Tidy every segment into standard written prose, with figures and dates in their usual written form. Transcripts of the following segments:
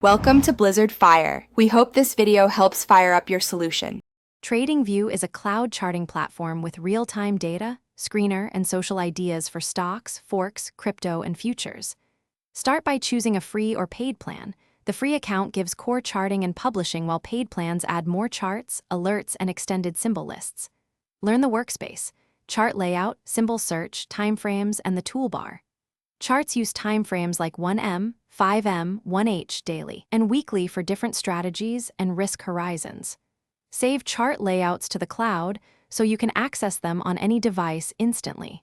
Welcome to Blizzard Fire. We hope this video helps fire up your solution. TradingView is a cloud charting platform with real-time data, screener, and social ideas for stocks, forex, crypto, and futures. Start by choosing a free or paid plan. The free account gives core charting and publishing, while paid plans add more charts, alerts, and extended symbol lists. Learn the workspace, chart layout, symbol search, timeframes, and the toolbar. Charts use timeframes like 1M, 5M, 1H daily, and weekly for different strategies and risk horizons. Save chart layouts to the cloud so you can access them on any device instantly.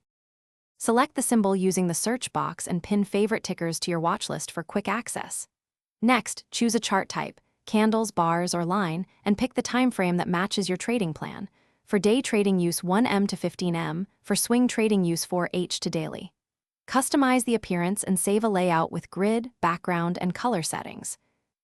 Select the symbol using the search box and pin favorite tickers to your watch list for quick access. Next, choose a chart type, candles, bars, or line, and pick the time frame that matches your trading plan. For day trading use 1M to 15M, for swing trading use 4H to daily. Customize the appearance and save a layout with grid, background, and color settings.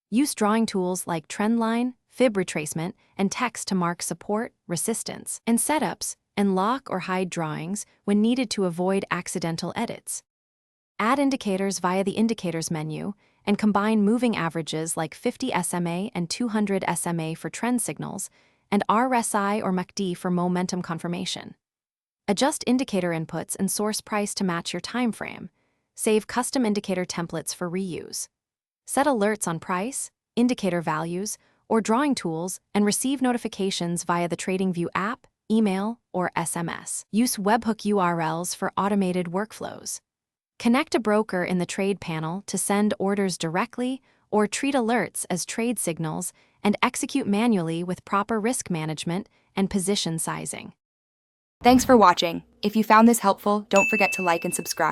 Use drawing tools like trendline, fib retracement, and text to mark support, resistance, and setups, and lock or hide drawings when needed to avoid accidental edits. Add indicators via the Indicators menu, and combine moving averages like 50 SMA and 200 SMA for trend signals, and RSI or MACD for momentum confirmation. Adjust indicator inputs and source price to match your time frame. Save custom indicator templates for reuse. Set alerts on price, indicator values, or drawing tools, and receive notifications via the TradingView app, email, or SMS. Use webhook URLs for automated workflows. Connect a broker in the trade panel to send orders directly or treat alerts as trade signals, and execute manually with proper risk management and position sizing. Thanks for watching. If you found this helpful, don't forget to like and subscribe.